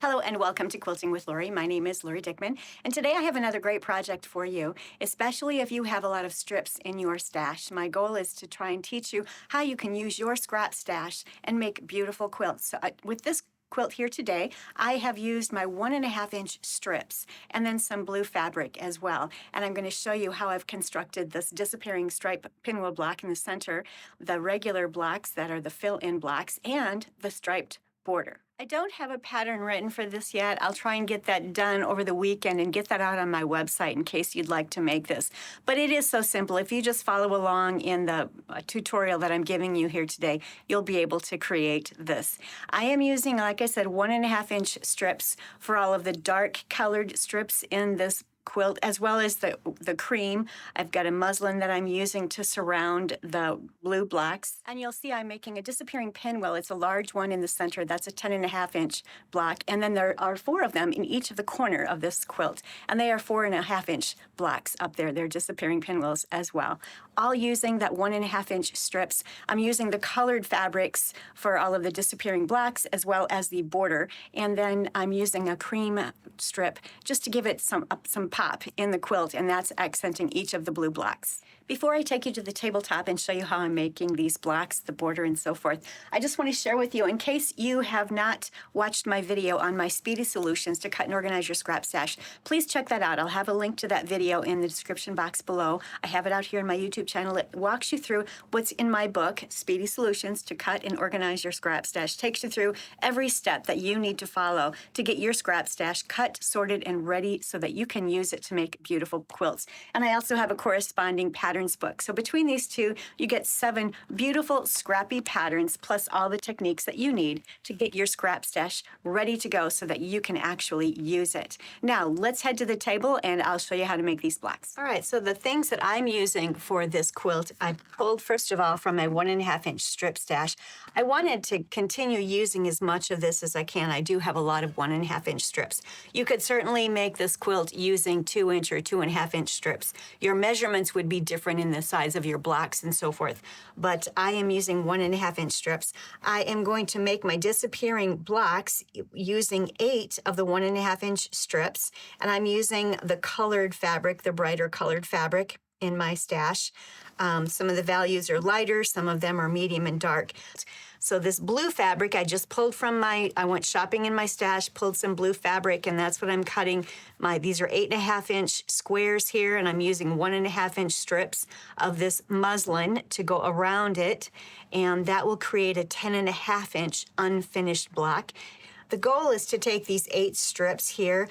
Hello and welcome to Quilting with Lori. My name is Lori Dickman, and today I have another great project for you, especially if you have a lot of strips in your stash. My goal is to try and teach you how you can use your scrap stash and make beautiful quilts. So with this quilt here today, I have used my 1.5-inch strips and then some blue fabric as well. And I'm going to show you how I've constructed this disappearing stripe pinwheel block in the center, the regular blocks that are the fill-in blocks, and the striped border. I don't have a pattern written for this yet. I'll try and get that done over the weekend and get that out on my website in case you'd like to make this. But it is so simple. If you just follow along in the tutorial that I'm giving you here today, you'll be able to create this. I am using, like I said, 1.5-inch strips for all of the dark colored strips in this quilt, as well as the cream. I've got a muslin that I'm using to surround the blue blocks. And you'll see I'm making a disappearing pinwheel. It's a large one in the center. That's a 10.5-inch block. And then there are 4 of them in each of the corner of this quilt. And they are 4.5-inch blocks up there. They're disappearing pinwheels as well. All using that 1.5-inch strips. I'm using the colored fabrics for all of the disappearing blocks as well as the border. And then I'm using a cream strip just to give it some pop in the quilt, and that's accenting each of the blue blocks. Before I take you to the tabletop and show you how I'm making these blocks, the border and so forth, I just want to share with you, in case you have not watched my video on my speedy solutions to cut and organize your scrap stash, please check that out. I'll have a link to that video in the description box below. I have it out here in my YouTube channel. It walks you through what's in my book, Speedy Solutions to Cut and Organize Your Scrap Stash. Takes you through every step that you need to follow to get your scrap stash cut, sorted, and ready so that you can use it to make beautiful quilts. And I also have a corresponding patterns book. So between these two, you get 7 beautiful scrappy patterns plus all the techniques that you need to get your scrap stash ready to go so that you can actually use it. Now, let's head to the table and I'll show you how to make these blocks. All right, so the things that I'm using for this quilt, I pulled first of all from my 1.5-inch strip stash. I wanted to continue using as much of this as I can. I do have a lot of 1.5-inch strips. You could certainly make this quilt using 2-inch or 2.5-inch strips. Your measurements would be different in the size of your blocks and so forth, but I am using 1.5-inch strips. I am going to make my disappearing blocks using 8 of the 1.5-inch strips, and I'm using the colored fabric, the brighter colored fabric in my stash. Some of the values are lighter, some of them are medium and dark. So this blue fabric I just pulled from I went shopping in my stash, pulled some blue fabric, and that's what I'm cutting. These are 8.5-inch squares here, and I'm using 1.5-inch strips of this muslin to go around it, and that will create a 10.5-inch unfinished block. The goal is to take these 8 strips here,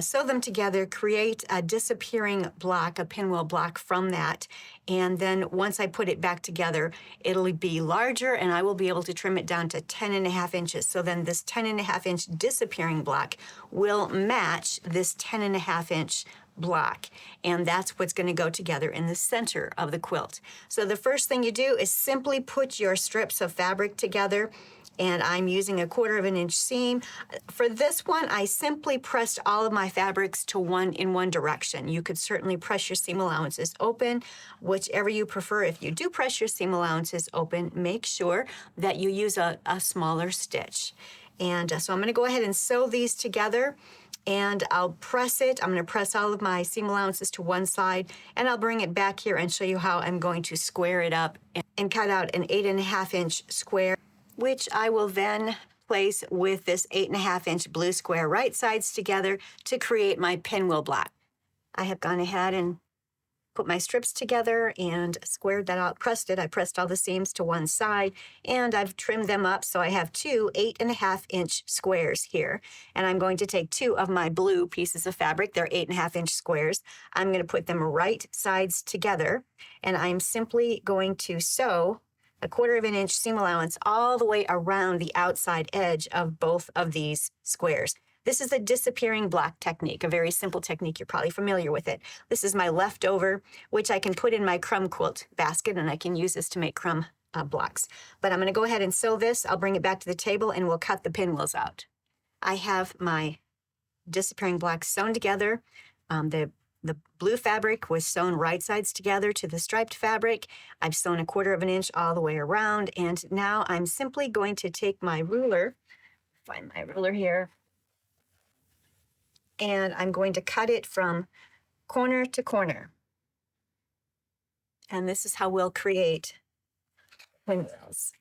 sew them together, create a disappearing block, a pinwheel block from that, and then once I put it back together, it'll be larger and I will be able to trim it down to 10.5 inches. So then this 10.5-inch disappearing block will match this 10.5-inch block, and that's what's going to go together in the center of the quilt. So the first thing you do is simply put your strips of fabric together, and I'm using a 1/4-inch seam. For this one, I simply pressed all of my fabrics to in one direction. You could certainly press your seam allowances open, whichever you prefer. If you do press your seam allowances open, make sure that you use a smaller stitch. And so I'm going to go ahead and sew these together, and I'll press it. I'm going to press all of my seam allowances to one side, and I'll bring it back here and show you how I'm going to square it up and cut out an 8.5-inch square, which I will then place with this 8.5-inch blue square right sides together to create my pinwheel block. I have gone ahead and put my strips together and squared that out, pressed it. I pressed all the seams to one side, and I've trimmed them up so I have 2 8.5-inch squares here. And I'm going to take 2 of my blue pieces of fabric, they're 8.5-inch squares. I'm going to put them right sides together, and I'm simply going to sew a 1/4-inch seam allowance all the way around the outside edge of both of these squares. This is a disappearing block technique, a very simple technique. You're probably familiar with it. This is my leftover, which I can put in my crumb quilt basket, and I can use this to make crumb blocks. But I'm going to go ahead and sew this. I'll bring it back to the table, and we'll cut the pinwheels out. I have my disappearing blocks sewn together. The blue fabric was sewn right sides together to the striped fabric. I've sewn a 1/4-inch all the way around, and now I'm simply going to take my ruler, find my ruler here, and I'm going to cut it from corner to corner. And this is how we'll create pinwheels.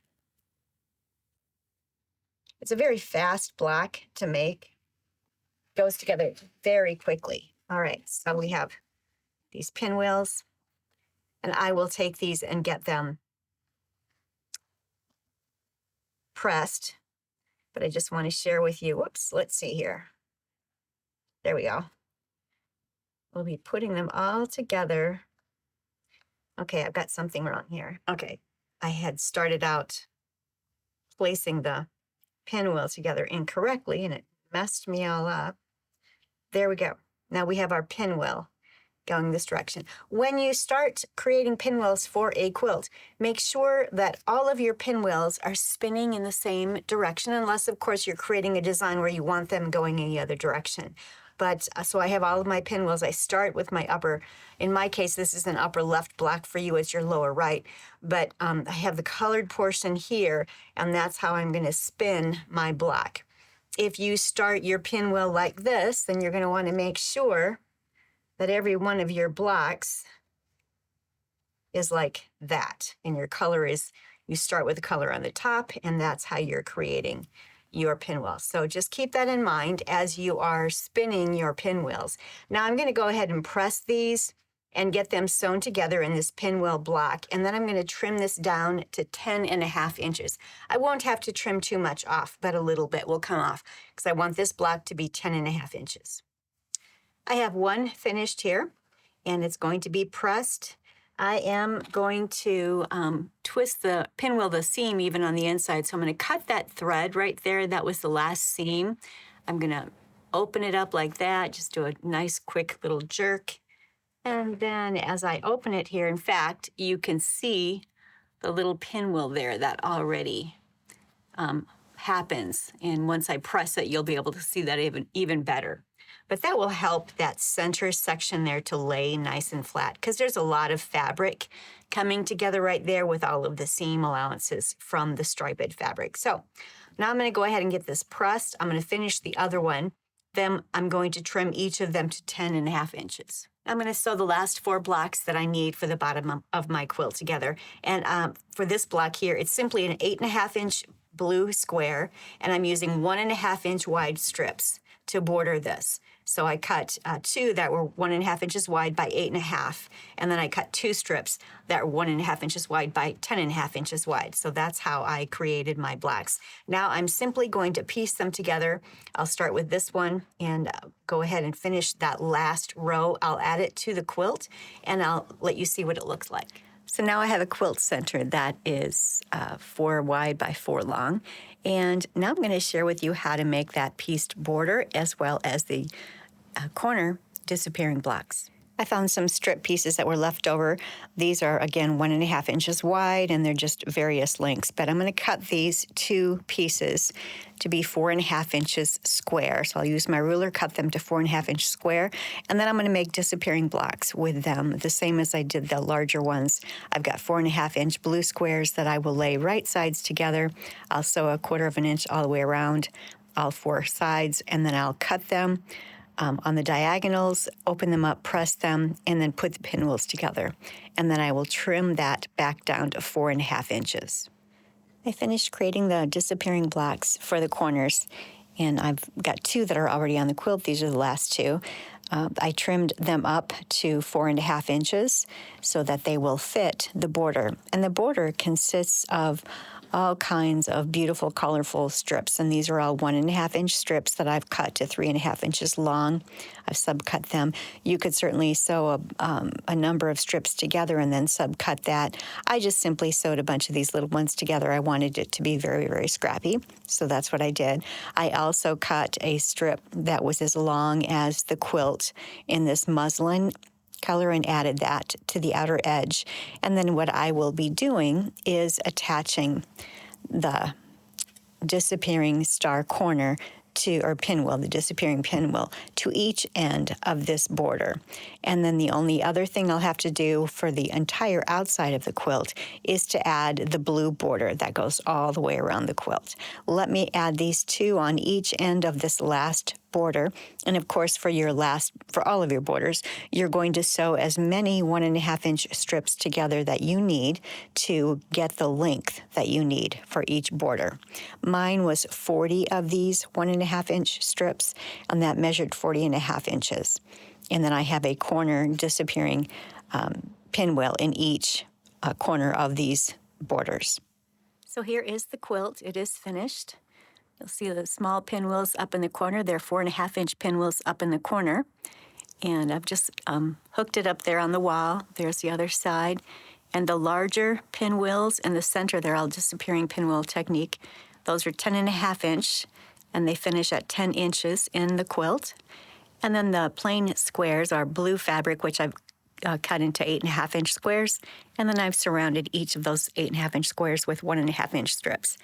It's a very fast block to make. Goes together very quickly. All right, so we have these pinwheels, and I will take these and get them pressed, but I just want to share with you, whoops, let's see here. There we go. We'll be putting them all together. Okay, I've got something wrong here. Okay, I had started out placing the pinwheel together incorrectly, and it messed me all up. There we go. Now we have our pinwheel going this direction. When you start creating pinwheels for a quilt, make sure that all of your pinwheels are spinning in the same direction, unless, of course, you're creating a design where you want them going in the other direction. But so I have all of my pinwheels. I start with my upper, in my case, this is an upper left block. For you, it's your lower right. But I have the colored portion here, and that's how I'm going to spin my block. If you start your pinwheel like this, then you're going to want to make sure that every one of your blocks is like that. And your color is, you start with the color on the top, and that's how you're creating your pinwheel. So just keep that in mind as you are spinning your pinwheels. Now I'm going to go ahead and press these and get them sewn together in this pinwheel block. And then I'm going to trim this down to 10.5 inches. I won't have to trim too much off, but a little bit will come off because I want this block to be 10.5 inches. I have one finished here, and it's going to be pressed. I am going to twist the pinwheel, the seam even on the inside. So I'm going to cut that thread right there. That was the last seam. I'm going to open it up like that, just do a nice quick little jerk. And then as I open it here, in fact, you can see the little pinwheel there that already happens. And once I press it, you'll be able to see that even better. But that will help that center section there to lay nice and flat, because there's a lot of fabric coming together right there with all of the seam allowances from the striped fabric. So now I'm going to go ahead and get this pressed. I'm going to finish the other one. Then I'm going to trim each of them to 10.5 inches. I'm going to sew the last 4 blocks that I need for the bottom of my quilt together. And for this block here, it's simply an 8.5 inch blue square, and I'm using 1.5 inch wide strips to border this. So I cut 2 that were 1.5 inches wide by 8.5, and then I cut 2 strips that were 1.5 inches wide by 10.5 inches wide. So that's how I created my blocks. Now I'm simply going to piece them together. I'll start with this one and go ahead and finish that last row. I'll add it to the quilt, and I'll let you see what it looks like. So now I have a quilt center that is 4 wide by 4 long. And now I'm going to share with you how to make that pieced border as well as the corner disappearing blocks. I found some strip pieces that were left over. These are, again, 1.5 inches wide, and they're just various lengths. But I'm going to cut these 2 pieces to be 4.5 inches square. So I'll use my ruler, cut them to 4.5 inch square, and then I'm going to make disappearing blocks with them, the same as I did the larger ones. I've got 4.5 inch blue squares that I will lay right sides together. I'll sew 1/4 inch all the way around all 4 sides, and then I'll cut them on the diagonals, open them up, press them, and then put the pinwheels together. And then I will trim that back down to 4.5 inches. I finished creating the disappearing blocks for the corners, and I've got 2 that are already on the quilt. These are the last 2. I trimmed them up to 4.5 inches so that they will fit the border. And the border consists of all kinds of beautiful, colorful strips. And these are all 1.5 inch strips that I've cut to 3.5 inches long. I've subcut them. You could certainly sew a number of strips together and then subcut that. I just simply sewed a bunch of these little ones together. I wanted it to be very, very scrappy, so that's what I did. I also cut a strip that was as long as the quilt in this muslin color and added that to the outer edge. And then what I will be doing is attaching the disappearing star corner to, or pinwheel, the disappearing pinwheel, to each end of this border. And then the only other thing I'll have to do for the entire outside of the quilt is to add the blue border that goes all the way around the quilt. Let me add these 2 on each end of this last border. And of course, for all of your borders, you're going to sew as many 1.5-inch strips together that you need to get the length that you need for each border. Mine was 40 of these 1.5-inch strips, and that measured 40.5 inches. And then I have a corner disappearing pinwheel in each corner of these borders. So here is the quilt. It is finished. You'll see the small pinwheels up in the corner. They're 4.5-inch pinwheels up in the corner. And I've just hooked it up there on the wall. There's the other side. And the larger pinwheels in the center, they're all disappearing pinwheel technique. Those are 10.5-inch, and they finish at 10 inches in the quilt. And then the plain squares are blue fabric, which I've cut into 8.5-inch squares. And then I've surrounded each of those 8.5-inch squares with 1.5-inch strips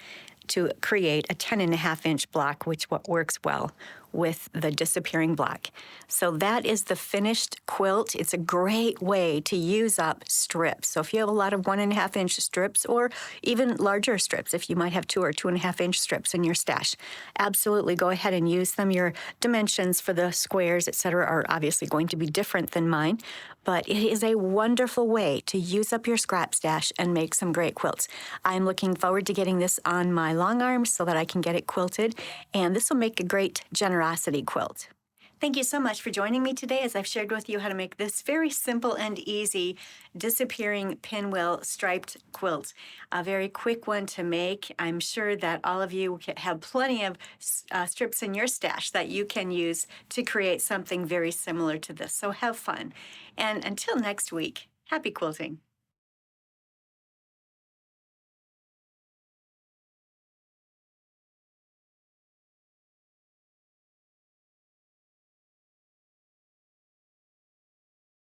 to create a 10.5-inch block, which works well with the disappearing block. So that is the finished quilt. It's a great way to use up strips. So if you have a lot of 1.5-inch strips, or even larger strips, if you might have 2 or 2.5-inch strips in your stash, absolutely go ahead and use them. Your dimensions for the squares, etc., are obviously going to be different than mine, but it is a wonderful way to use up your scrap stash and make some great quilts. I'm looking forward to getting this on my long arms so that I can get it quilted, and this will make a great generosity quilt. Thank you so much for joining me today as I've shared with you how to make this very simple and easy disappearing pinwheel striped quilt. A very quick one to make. I'm sure that all of you have plenty of strips in your stash that you can use to create something very similar to this. So have fun. And until next week, happy quilting.